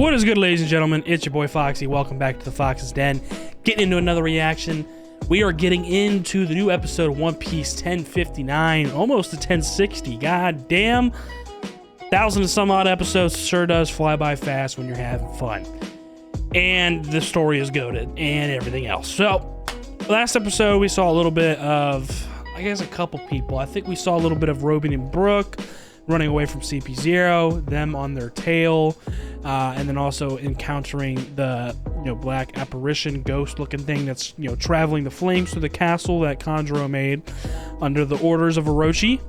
What is good, ladies and gentlemen? It's your boy Foxy. Welcome back to the Fox's Den. Getting into another reaction. We are getting into the new episode of One Piece 1059, almost to 1060. God damn. 1,000 and some odd episodes sure does fly by fast when you're having fun. And the story is goated and everything else. So, last episode we saw a little bit of, I guess, a couple people. I think we saw a little bit of Robin and Brook running away from CP0, them on their tail, and then also encountering the black apparition ghost looking thing that's traveling the flames through the castle that Kanjuro made under the orders of Orochi.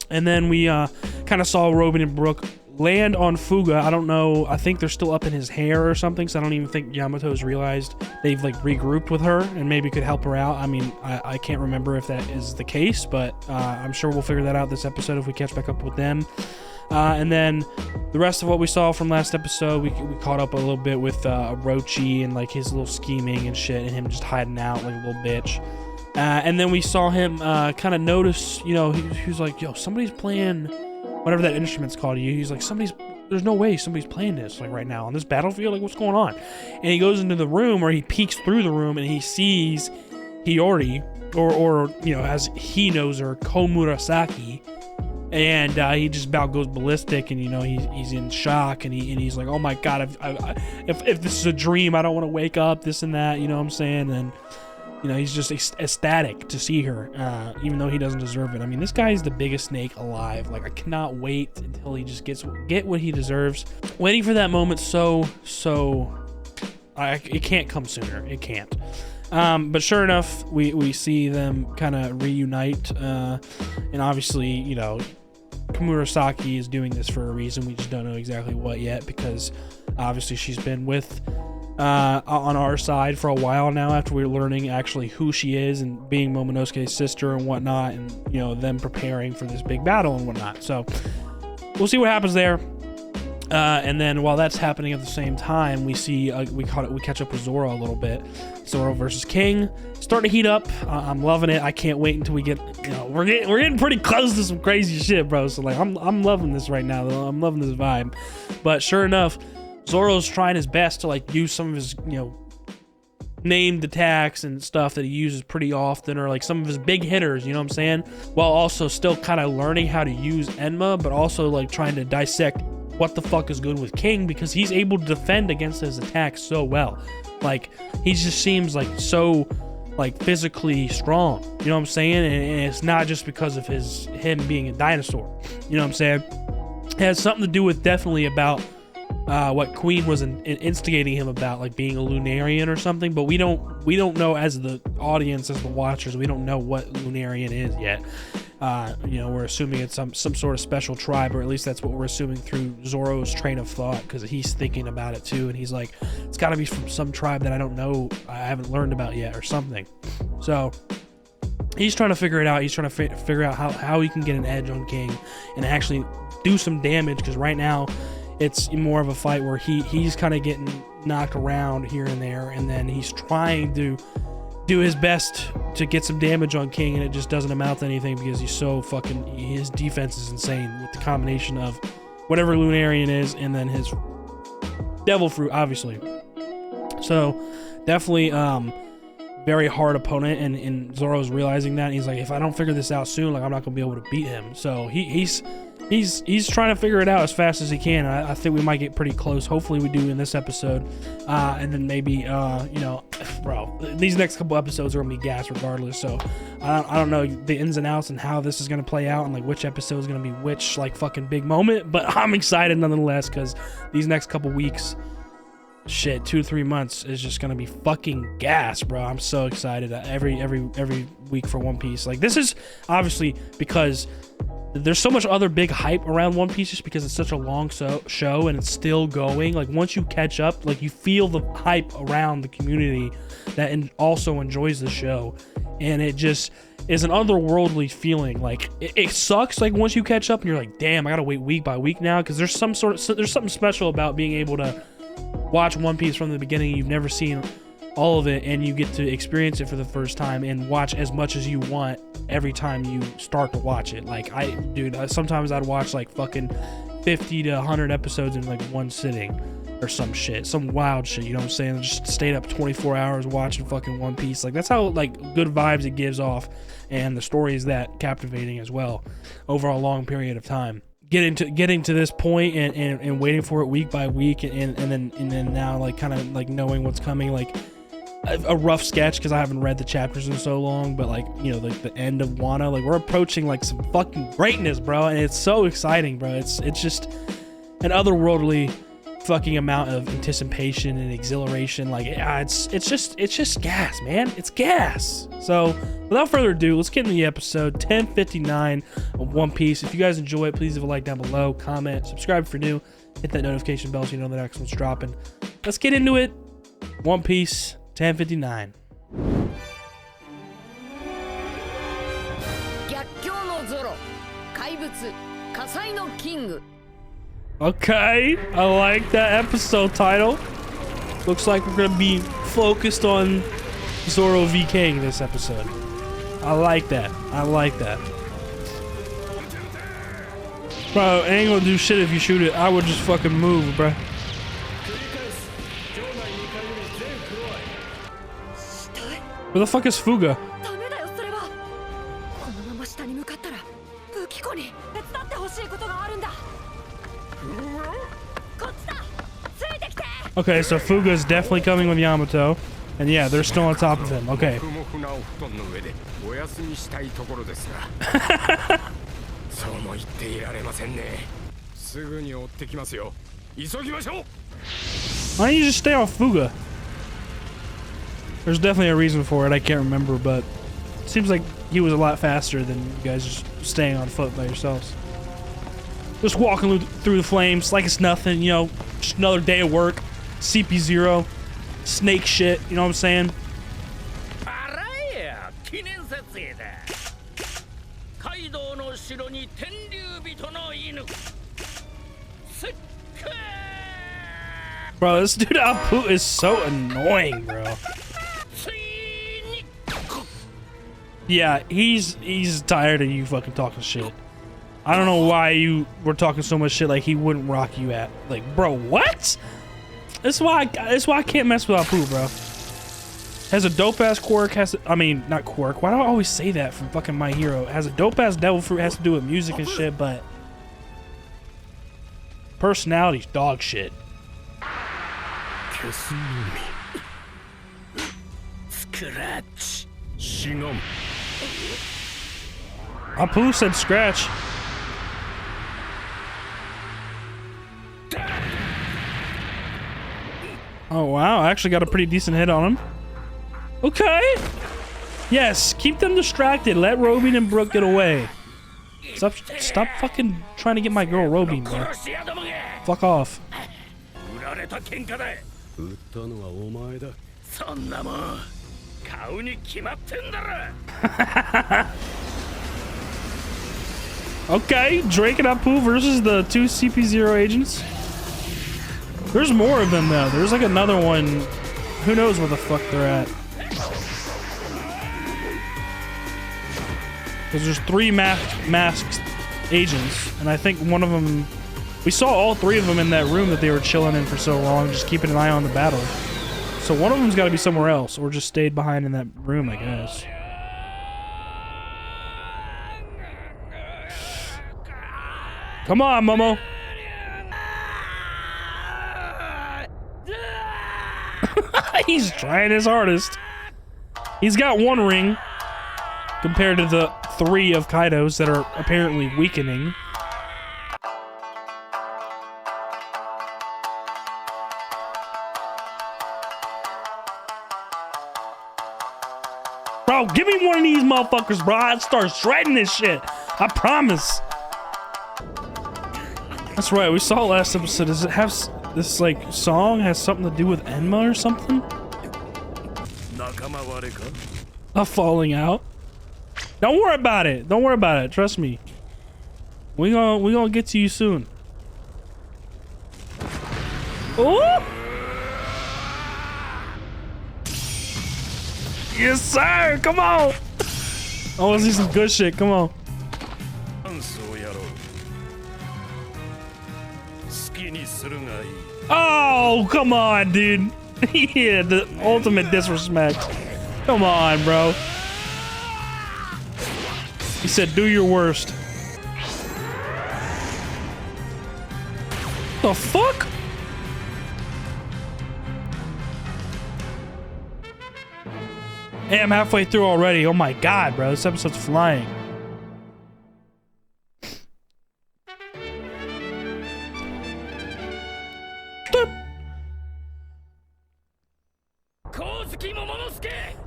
And then we kind of saw Robin and Brook land on Fuga. I don't know, I think they're still up in his hair or something, so I don't even think Yamato's realized they've regrouped with her and maybe could help her out. I mean, I can't remember if that is the case, but I'm sure we'll figure that out this episode if we catch back up with them. And then the rest of what we saw from last episode, we caught up a little bit with Orochi and his little scheming and shit, and him just hiding out like a little bitch. And then we saw him kind of notice, he was like, yo, somebody's playing whatever that instrument's called to you. He's like, there's no way somebody's playing this right now on this battlefield. What's going on? And he goes into the room, or he peeks through the room, and he sees Hiyori, or as he knows her, Komurasaki. And he just about goes ballistic, and he's in shock, and he's like, oh my god, if this is a dream, I don't want to wake up, this and that, you know what I'm saying? And he's just ecstatic to see her, even though he doesn't deserve it. I mean, this guy is the biggest snake alive. I cannot wait until he just get what he deserves. Waiting for that moment, it can't come sooner. It can't. But sure enough, we see them kind of reunite, and obviously, Komurasaki is doing this for a reason. We just don't know exactly what yet, because obviously she's been with on our side for a while now, after we're learning actually who she is and being Momonosuke's sister and whatnot, and them preparing for this big battle and whatnot. So we'll see what happens there. And then while that's happening at the same time, we see we catch up with Zoro a little bit. Zoro versus King, starting to heat up. I'm loving it. I can't wait until we get we're getting pretty close to some crazy shit, bro. So I'm loving this right now. I'm loving this vibe. But sure enough, Zoro's trying his best to use some of his named attacks and stuff that he uses pretty often, or some of his big hitters, you know what I'm saying, while also still kind of learning how to use Enma, but also trying to dissect what the fuck is good with King, because he's able to defend against his attacks so well. He just seems so physically strong, you know what I'm saying? And it's not just because of him being a dinosaur, you know what I'm saying? It has something to do with definitely about what Queen was instigating him about, being a Lunarian or something, but we don't know, as the audience, as the watchers, we don't know what Lunarian is yet. We're assuming it's some sort of special tribe, or at least that's what we're assuming through Zoro's train of thought, because he's thinking about it too, and he's like, it's got to be from some tribe that I don't know, I haven't learned about yet, or something. So he's trying to figure it out. He's trying to figure out how he can get an edge on King and actually do some damage, because right now it's more of a fight where he's kind of getting knocked around here and there, and then he's trying to do his best to get some damage on King, and it just doesn't amount to anything, because he's so his defense is insane with the combination of whatever Lunarian is and then his Devil Fruit, obviously. So definitely very hard opponent, and Zoro's realizing that, and he's like, if I don't figure this out soon, I'm not gonna be able to beat him. So he's trying to figure it out as fast as he can. I think we might get pretty close. Hopefully we do in this episode, and then maybe bro, these next couple episodes are gonna be gas regardless. So I don't know the ins and outs and how this is gonna play out, and which episode is gonna be which fucking big moment, but I'm excited nonetheless, because these next couple weeks, shit, 2 to 3 months is just gonna be fucking gas, bro. I'm so excited every week for One Piece. This is obviously because there's so much other big hype around One Piece, just because it's such a long show and it's still going. Once you catch up, you feel the hype around the community that also enjoys the show, and it just is an otherworldly feeling. It sucks once you catch up and you're like, damn, I gotta wait week by week now, because there's something special about being able to watch One Piece from the beginning. You've never seen all of it, and you get to experience it for the first time and watch as much as you want every time you start to watch it. Sometimes I'd watch fucking 50 to 100 episodes in one sitting, or some shit, some wild shit, you know what I'm saying? Just stayed up 24 hours watching fucking One Piece. Like, that's how, like, good vibes it gives off, and the story is that captivating as well over a long period of time. Getting to this point and waiting for it week by week, and then now, like, kind of like knowing what's coming, like a rough sketch because I haven't read the chapters in so long, but like, you know, like the end of Wano, like we're approaching like some fucking greatness, bro, and it's so exciting, bro. It's just an otherworldly fucking amount of anticipation and exhilaration. Like, it's just gas, man. It's gas. So without further ado, let's get into the episode 1059 of One Piece. If you guys enjoy it, please leave a like down below, comment, subscribe if you're new, hit that notification bell so you know the next one's dropping. Let's get into it. One Piece 1059. Okay, I like that episode title. Looks like we're gonna be focused on Zoro v King this episode. I like that. I like that. Bro, it ain't gonna do shit if you shoot it. I would just fucking move, bro. Where the fuck is Fuga? Okay, so Fuga is definitely coming with Yamato. And yeah, they're still on top of him. Okay. Why don't you just stay off Fuga? There's definitely a reason for it. I can't remember, but it seems like he was a lot faster than you guys just staying on foot by yourselves. Just walking through the flames like it's nothing, you know, just another day of work. CP0, snake shit, you know what I'm saying? Bro, this dude Apu is so annoying, bro. Yeah, he's tired of you fucking talking shit. I don't know why you were talking so much shit like he wouldn't rock you at. Like, bro, what? That's why I can't mess with Apu, bro. Has a dope-ass quirk, I mean, not quirk. Why do I always say that from fucking My Hero? Has a dope-ass devil fruit, has to do with music and shit, but personality's dog shit. Scratch. Apu said scratch. Oh wow, I actually got a pretty decent hit on him. Okay. Yes, keep them distracted. Let Robin and Brook get away. Stop fucking trying to get my girl Robin, bro. Fuck off. Okay, Drake and Apu versus the two CP0 agents. There's more of them though. There's like another one. Who knows where the fuck they're at? Because there's three masked agents, and I think one of them. We saw all three of them in that room that they were chilling in for so long, just keeping an eye on the battle. So one of them's got to be somewhere else, or just stayed behind in that room, I guess. Come on, Momo. He's trying his hardest. He's got one ring compared to the 3 of Kaido's that are apparently weakening. Bro, give me one of these motherfuckers, bro. I'd start shredding this shit. I promise. That's right, we saw last episode. Does it have this like song has something to do with Enma or something? A falling out. Don't worry about it. Don't worry about it. Trust me. We gonna get to you soon. Oh! Yes, sir. Come on. I want to see some good shit. Come on. Oh, come on, dude. Yeah, the ultimate disrespect. Come on, bro. He said, do your worst. The fuck? Hey, I'm halfway through already. Oh my god, bro. This episode's flying.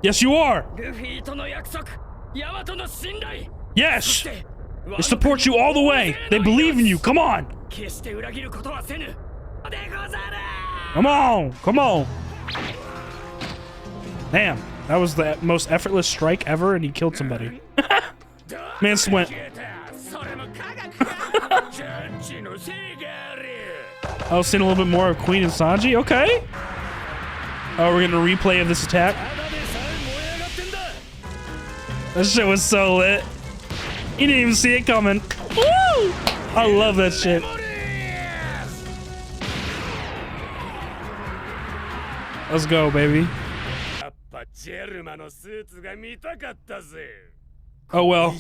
Yes, you are. Yes. They support you all the way. They believe in you. Come on. Come on. Come on. Damn. That was the most effortless strike ever, and he killed somebody. Man went. I was seeing a little bit more of Queen and Sanji. Okay. Oh, we're getting a replay of this attack. That shit was so lit. You didn't even see it coming. Woo! I love that shit. Let's go, baby. Oh well.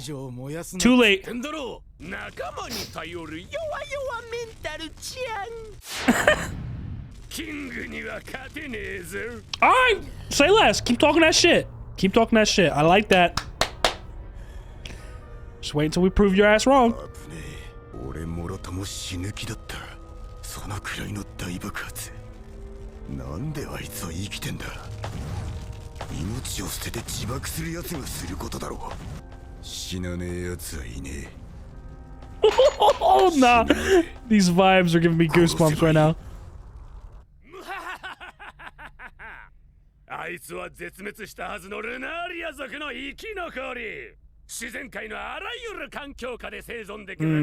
Too late. Alright, say less. Keep talking that shit. Keep talking that shit. I like that. Just wait until we prove your ass wrong. Oh nah. These vibes are giving me goosebumps right now.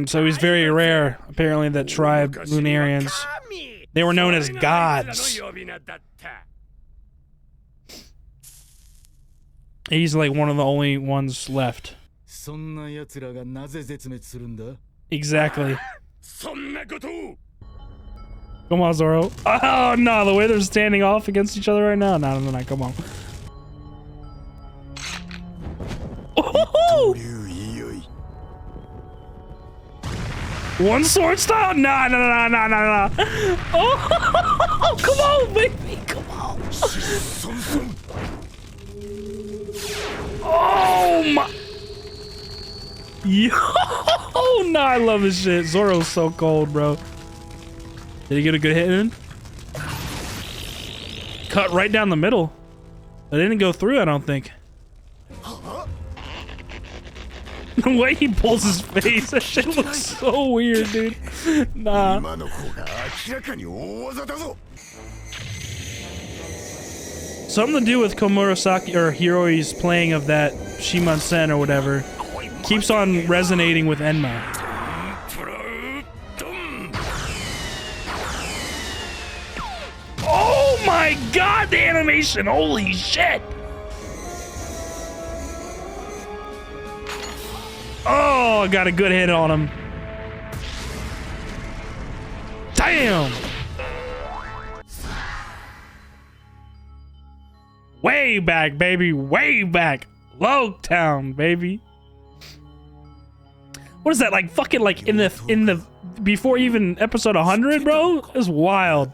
So he's very rare. Apparently that tribe, Lunarians, they were known as gods. He's like one of the only ones left. Exactly. Come on, Zoro. Oh no, the way they're standing off against each other right now. No, come on. Oh! One sword style? Nah. Oh, come on, baby, come on. Oh my. Yo, no, I love this shit. Zoro's so cold, bro. Did he get a good hit in? Cut right down the middle. It didn't go through, I don't think. The way he pulls his face, that shit looks so weird, dude. Nah. Something to do with Komurasaki or Hiroi's playing of that Shimansen or whatever keeps on resonating with Enma. Oh my god, the animation! Holy shit! Oh, I got a good hit on him. Damn! Way back, baby, way back. Logtown, baby. What is that, like fucking like in the before even episode 100, bro? It's wild.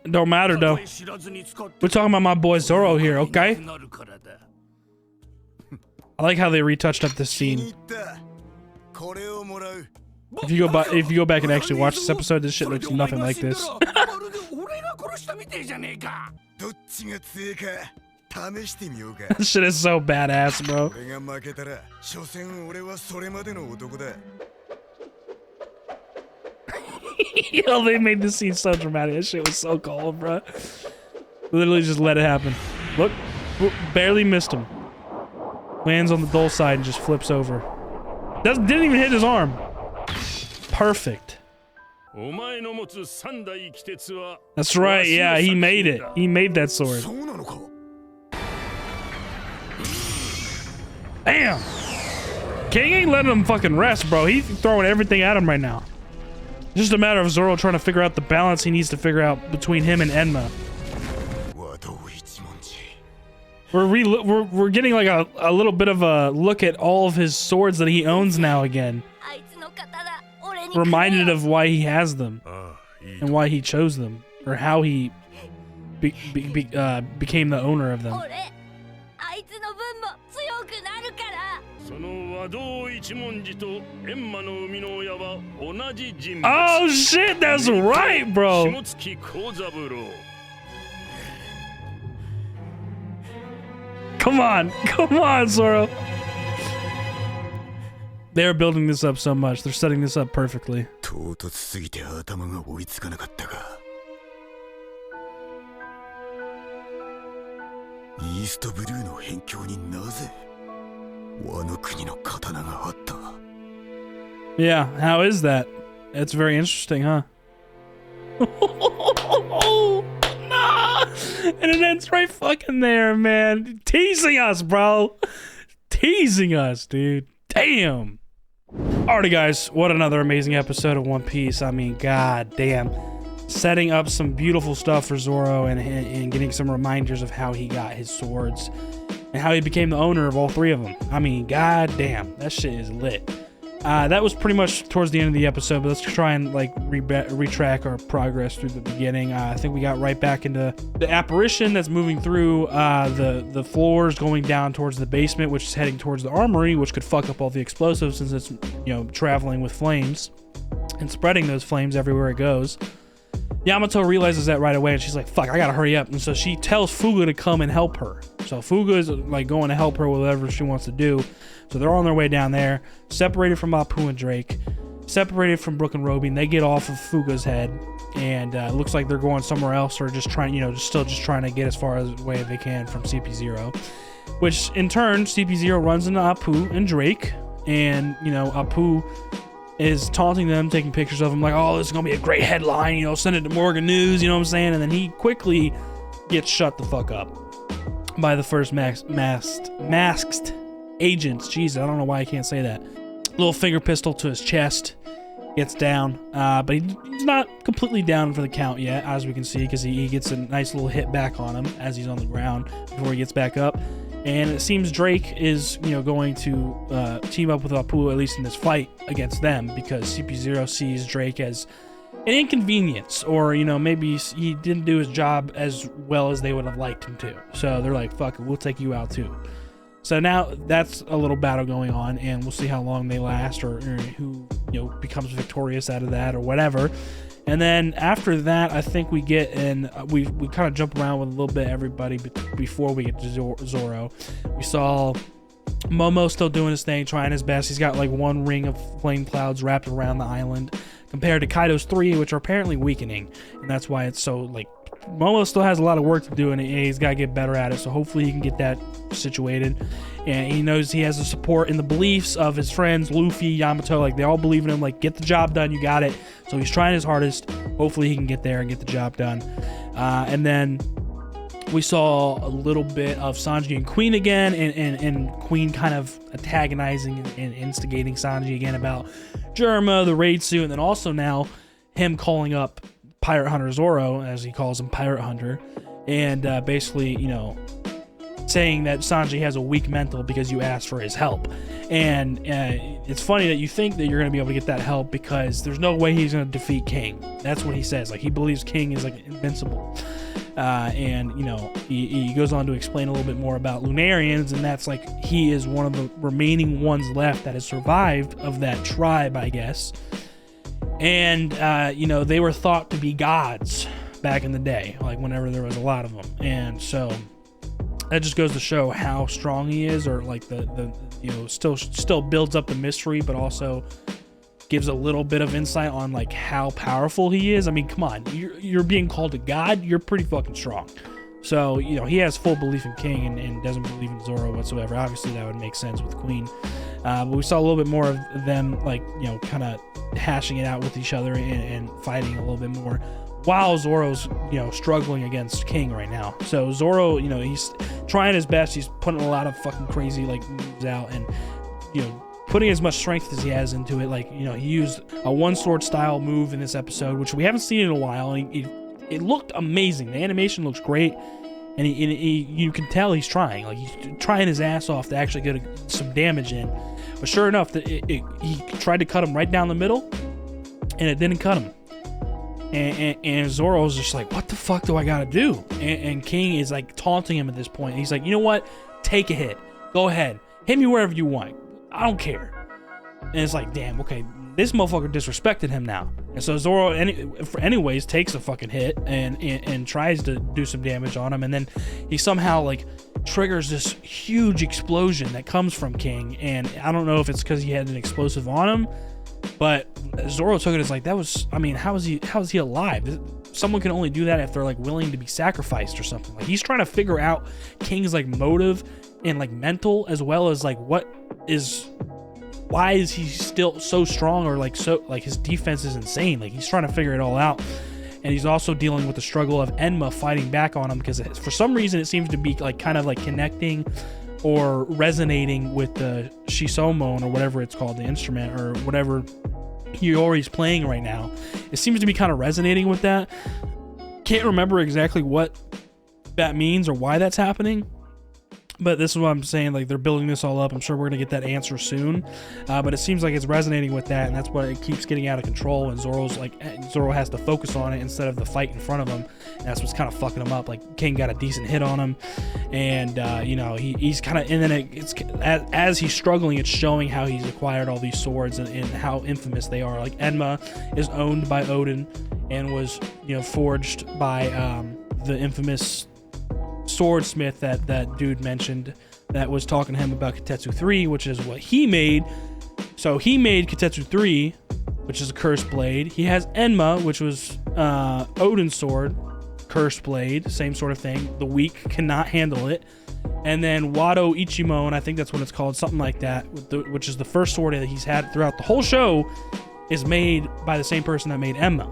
It don't matter though. We're talking about my boy Zoro here, okay? I like how they retouched up this scene. If you go back and actually watch this episode, this shit looks nothing like this. That shit is so badass, bro. Yo, they made this scene so dramatic. That shit was so cold, bro. Literally just let it happen. Look, barely missed him. Lands on the dull side and just flips over. Didn't even hit his arm. Perfect. That's right, yeah, he made it. He made that sword. Damn! King ain't letting him fucking rest, bro. He's throwing everything at him right now. It's just a matter of Zoro trying to figure out the balance he needs to figure out between him and Enma. We're getting like a little bit of a look at all of his swords that he owns now again. Reminded of why he has them and why he chose them, or how he became the owner of them. Oh shit, that's right, bro. Come on, Zoro. They're building this up so much. They're setting this up perfectly. Yeah, how is that? It's very interesting, huh? Nah! And it ends right fucking there, man. Teasing us, bro. Teasing us, dude. Damn. Alrighty, guys. What another amazing episode of One Piece. I mean, god damn. Setting up some beautiful stuff for Zoro and getting some reminders of how he got his swords and how he became the owner of all three of them. I mean, god damn. That shit is lit. That was pretty much towards the end of the episode, but let's try and like retrack our progress through the beginning. I think we got right back into the apparition that's moving through the floors, going down towards the basement, which is heading towards the armory, which could fuck up all the explosives since it's, you know, traveling with flames and spreading those flames everywhere it goes. Yamato realizes that right away, and she's like, fuck, I gotta hurry up. And so she tells Fuga to come and help her. So Fuga is like going to help her with whatever she wants to do. So they're on their way down there, separated from Appu and Drake, separated from Brook and Robin. They get off of Fuga's head, and it looks like they're going somewhere else, or just trying, you know, still trying to get as far away as they can from CP0. Which in turn, CP0 runs into Appu and Drake, and, you know, Appu is taunting them, taking pictures of them, like, oh, this is gonna be a great headline, you know, send it to Morgan News, you know what I'm saying? And then he quickly gets shut the fuck up by the first masked agents. Jeez, I don't know why I can't say that. Little finger pistol to his chest, gets down, but he's not completely down for the count yet, as we can see, because he gets a nice little hit back on him as he's on the ground before he gets back up. And it seems Drake is, you know, going to team up with Appu, at least in this fight against them, because CP0 sees Drake as an inconvenience, or, you know, maybe he didn't do his job as well as they would have liked him to. So they're like, fuck it, we'll take you out too. So now that's a little battle going on, and we'll see how long they last, or who, you know, becomes victorious out of that, or whatever. And then after that, I think we get in, we kind of jump around with a little bit everybody before we get to Zoro. We saw Momo still doing his thing, trying his best. He's got like one ring of flame clouds wrapped around the island, compared to Kaido's 3, which are apparently weakening. And that's why it's so, like, Momo still has a lot of work to do, and he's got to get better at it. So hopefully he can get that situated. And he knows he has the support and the beliefs of his friends, Luffy, Yamato. Like, they all believe in him. Like, get the job done. You got it. So he's trying his hardest. Hopefully he can get there and get the job done. And then we saw a little bit of Sanji and Queen again, and Queen kind of antagonizing and instigating Sanji again about Germa, the raid suit, and then also now him calling up Pirate Hunter Zoro, as he calls him, Pirate Hunter, and basically, you know, saying that Sanji has a weak mental because you asked for his help. And it's funny that you think that you're going to be able to get that help, because there's no way he's going to defeat King. That's what he says. Like, he believes King is like invincible. And, you know, he goes on to explain a little bit more about Lunarians, and that's like, he is one of the remaining ones left that has survived of that tribe, I guess. And, you know, they were thought to be gods back in the day, like whenever there was a lot of them. And so that just goes to show how strong he is, or like the you know, still builds up the mystery, but also gives a little bit of insight on like how powerful he is. I mean, come on, you're being called a god, you're pretty fucking strong. So, you know, he has full belief in King and doesn't believe in Zoro whatsoever. Obviously that would make sense with Queen. But we saw a little bit more of them, like, you know, kind of hashing it out with each other and fighting a little bit more, while Zoro's, you know, struggling against King right now. So Zoro, you know, he's trying his best. He's putting a lot of fucking crazy like moves out, and, you know, putting as much strength as he has into it. Like, you know, he used a one sword style move in this episode, which we haven't seen in a while. And it looked amazing. The animation looks great. And you can tell he's trying. Like, he's trying his ass off to actually get some damage in. But sure enough, he tried to cut him right down the middle, and it didn't cut him. And Zoro's just like, what the fuck do I gotta do? And King is like taunting him at this point. He's like, you know what? Take a hit. Go ahead. Hit me wherever you want. I don't care. And it's like, damn, okay, this motherfucker disrespected him now. And so Zoro, anyways, takes a fucking hit and tries to do some damage on him. And then he somehow, like, triggers this huge explosion that comes from King. And I don't know if it's because he had an explosive on him, but Zoro took it as like, that was, I mean, how is he alive? Someone can only do that if they're, like, willing to be sacrificed or something. Like, he's trying to figure out King's, like, motive and, like, mental, as well as, like, why is he still so strong, or like his defense is insane. Like, he's trying to figure it all out. And he's also dealing with the struggle of Enma fighting back on him, because for some reason it seems to be like kind of like connecting or resonating with the Shisomon, or whatever it's called, the instrument, or whatever Hiyori's playing right now. It seems to be kind of resonating with that. Can't remember exactly what that means or why that's happening, but this is what I'm saying. Like, they're building this all up. I'm sure we're gonna get that answer soon, but it seems like it's resonating with that, and that's why it keeps getting out of control. And Zoro has to focus on it instead of the fight in front of him. And that's what's kind of fucking him up. Like, King got a decent hit on him, and you know, he's kind of, and then it's as he's struggling, it's showing how he's acquired all these swords and how infamous they are. Like, Enma is owned by Odin and was, you know, forged by the infamous swordsmith that dude mentioned that was talking to him about Kitetsu 3, which is what he made. So he made Kitetsu 3, which is a cursed blade. He has Enma, which was Odin's sword, cursed blade, same sort of thing. The weak cannot handle it. And then Wado Ichimon, I think that's what it's called, something like that, which is the first sword that he's had throughout the whole show, is made by the same person that made Enma.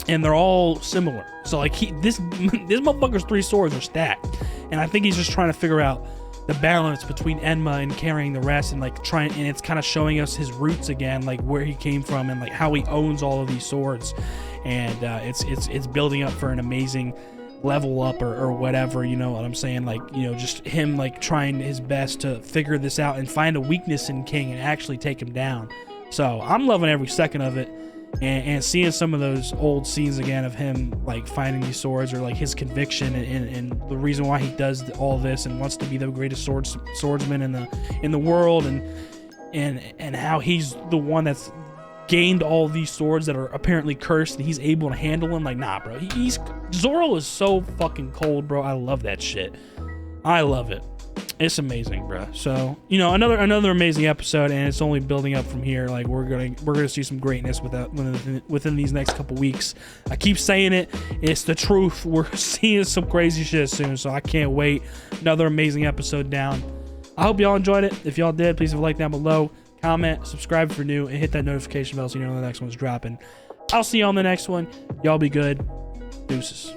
And they're all similar. So, like, this motherfucker's 3 swords are stacked. And I think he's just trying to figure out the balance between Enma and carrying the rest, and like and it's kind of showing us his roots again, like where he came from and like how he owns all of these swords. And it's building up for an amazing level up or whatever, you know what I'm saying? Like, you know, just him like trying his best to figure this out and find a weakness in King and actually take him down. So I'm loving every second of it. And seeing some of those old scenes again of him like finding these swords, or like his conviction and the reason why he does all this and wants to be the greatest swordsman in the world, and how he's the one that's gained all these swords that are apparently cursed, and he's able to handle them. Like, nah, bro, Zoro is so fucking cold, bro. I love that shit. I love it. It's amazing, bro. So, you know, another amazing episode, and it's only building up from here. Like, we're gonna see some greatness within these next couple weeks. I keep saying it. It's the truth. We're seeing some crazy shit soon, so I can't wait. Another amazing episode down. I hope y'all enjoyed it. If y'all did, please leave a like down below, comment, subscribe if you're new, and hit that notification bell so you know when the next one's dropping. I'll see you on the next one. Y'all be good. Deuces.